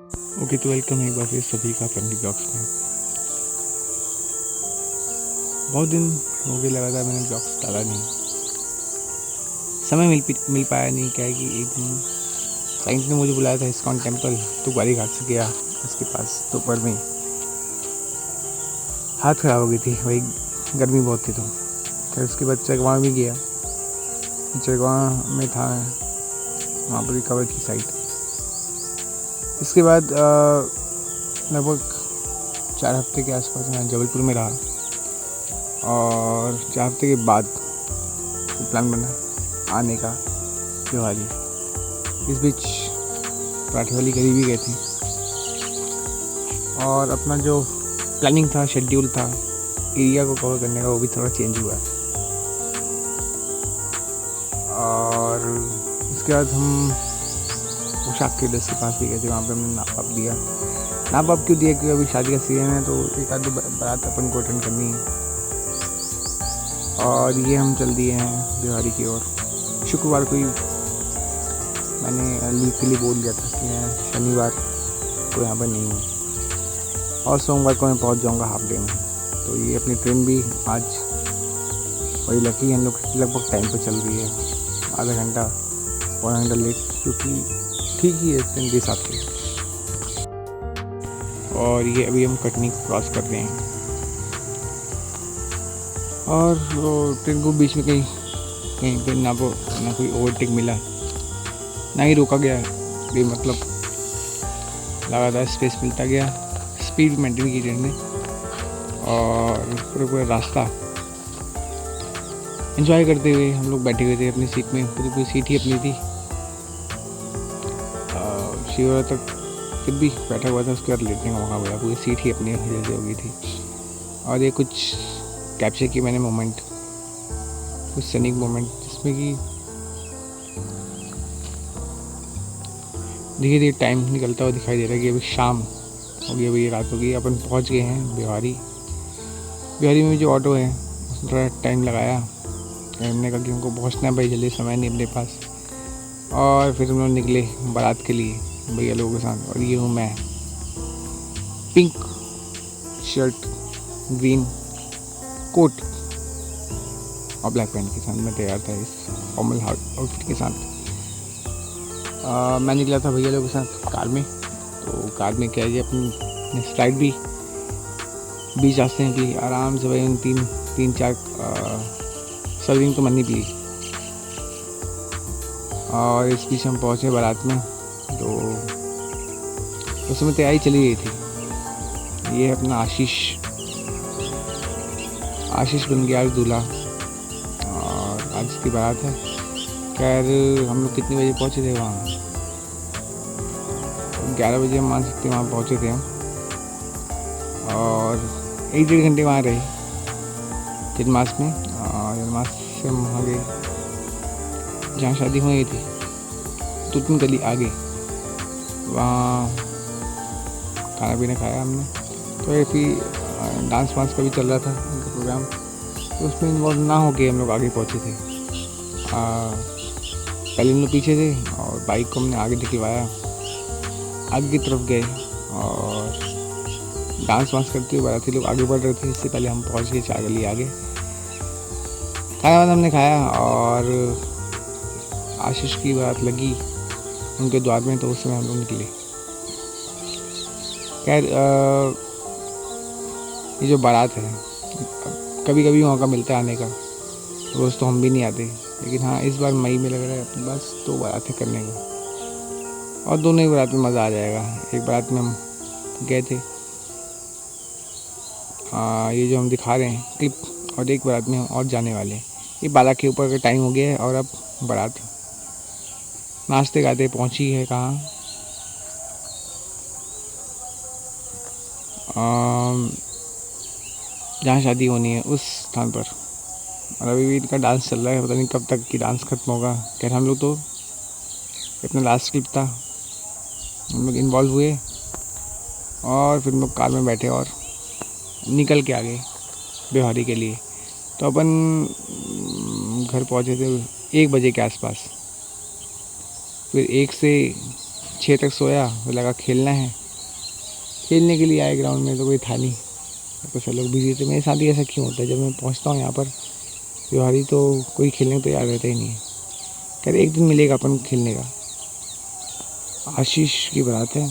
Okay, तो welcome एक बार फिर सभी का फैमिली ब्लॉग्स में। बहुत दिन हो गए लगातार मैंने ब्लॉग्स डाला नहीं, समय मिल पाया नहीं। क्या है कि एक दिन क्लाइंट ने मुझे बुलाया था इस्कॉन टेम्पल, तो ग्वारी घाट से गया उसके पास। दोपहर में हाथ खराब हो गई थी, वही गर्मी बहुत थी। तो फिर उसके बाद चरगवां भी गया। चरगवां में था, वहाँ पर रिकवर की साइट। इसके बाद लगभग 4 हफ्ते के आसपास मैं जबलपुर में रहा, और 4 हफ्ते के बाद प्लान बना आने का त्योहारी। इस बीच पराठे वाली गली भी गए थे, और अपना जो प्लानिंग था, शेड्यूल था एरिया को कवर करने का, वो भी थोड़ा चेंज हुआ। और उसके बाद हम पोशाक के ड्रेस के पास भी गए थे। वहाँ पे हमने नाप वाप दिया। नाप वाप क्यों दिया? क्योंकि अभी शादी का सीजन है, तो एक आध बारात अपन को अटेंड करनी है। और ये हम चल दिए हैं बिहारी की ओर। शुक्रवार को ही मैंने लीव के लिए बोल दिया था कि मैं शनिवार को यहाँ पर नहीं हूँ, और सोमवार को मैं पहुँच जाऊँगा हाफ डे में। तो ये अपनी ट्रेन भी आज वही लकी हम लोग लगभग टाइम पे चल रही है, आधा घंटा पौना घंटा लेट, क्योंकि ठीक ही है ट्रेन के हिसाब से। और ये अभी हम कटनी को क्रॉस कर रहे हैं, और ट्रेन को बीच में कहीं पे ना कोई ओवरटेक मिला, ना ही रोका गया। मतलब लगातार स्पेस मिलता गया, स्पीड मेंटेन की ट्रेन ने, और पूरा रास्ता एंजॉय करते हुए हम लोग बैठे हुए थे अपनी सीट में। पूरी सीट ही अपनी थी। शिवरा तक फिर भी बैठा हुआ था, उसके बाद लेटने का मौका मिला। पूरी सीट ही अपनी जैसे हो गई थी। और ये कुछ कैप्चर किए मैंने मोमेंट, कुछ सैनिक मोमेंट, जिसमें कि धीरे धीरे टाइम निकलता हुआ दिखाई दे रहा है कि अभी शाम हो गई, अभी रात हो गई। अपन पहुंच गए हैं बिहारी में जो ऑटो है उसने थोड़ा टाइम लगाया। हमने कहा कि हमको पहुंचना है भाई, जल्दी, समय नहीं अपने पास। और फिर हम लोग निकले बारात के लिए भैया लोगों के साथ। और ये हूँ मैं, पिंक शर्ट, ग्रीन कोट और ब्लैक पैंट के साथ मैं तैयार था इस फॉर्मल आउटफिट के साथ। मैं निकला था भैया लोगों के साथ कार में। तो कार में क्या है, अपनी स्लाइड भी बीच रास्ते हैं कि आराम से भाई तीन चार सर्विंग तो मनी पी। और इस बीच हम पहुँचे बारात में, तो उसमें तैयारी चली गई थी। ये अपना आशीष बन गया आज दूल्हा, और आज की बारात है। खैर हम लोग कितने बजे पहुँचे थे वहाँ? 11 बजे हम मान सकते वहाँ पहुँचे थे हम, और 1-1.5 घंटे वहाँ रहे जन्मास में। जन्मास से हम वहाँ गए जहाँ शादी हुई थी, तुतन गली आगे। वहाँ खाना पीना खाया हमने। तो फिर डांस वांस का भी चल रहा था उनका प्रोग्राम, तो उसमें इन्वॉल्व ना होके हम लोग आगे पहुँचे थे। पहले हम लोग पीछे थे, और बाइक को हमने आगे निकलवाया, आगे की तरफ गए, और डांस वांस करते हुए बाराती लोग आगे बढ़ रहे थे। इससे पहले हम पहुँच गए 4 गली आगे। खाना वाना हमने खाया, और आशीष की बात लगी उनके द्वार में, तो उस समय हम लोग निकले। खैर ये जो बारात है, कभी कभी मौका मिलता है आने का, रोज़ तो हम भी नहीं आते, लेकिन हाँ इस बार मई में लग रहा है बस 2 बारातें करने का, और दोनों ही बारात में मज़ा आ जाएगा। एक बारात में हम गए थे, ये जो हम दिखा रहे हैं क्लिप, और एक बारात में हम और जाने वाले हैं। ये 12 के ऊपर का टाइम हो गया है, और अब बारात नाचते गाते पहुंची है कहाँ, जहाँ शादी होनी है उस स्थान पर। और अभी भी इनका डांस चल रहा है, पता नहीं कब तक की डांस खत्म होगा। खैर हम लोग तो अपना लास्ट क्लिप था, हम लोग इन्वॉल्व हुए, और फिर हम लोग कार में बैठे और निकल के आ गए बिहारी के लिए। तो अपन घर पहुँचे थे 1 बजे के आसपास। फिर 1 से 6 तक सोया, तो लगा खेलना है। खेलने के लिए आए ग्राउंड में, तो कोई था नहीं, तो सब लोग बिजी थे। मेरे साथ ही ऐसा क्यों होता है, जब मैं पहुंचता हूँ यहाँ पर बिहारी तो कोई खेलने को तैयार रहता ही नहीं है। कह रहे एक दिन मिलेगा अपन खेलने का। आशीष की बारात है,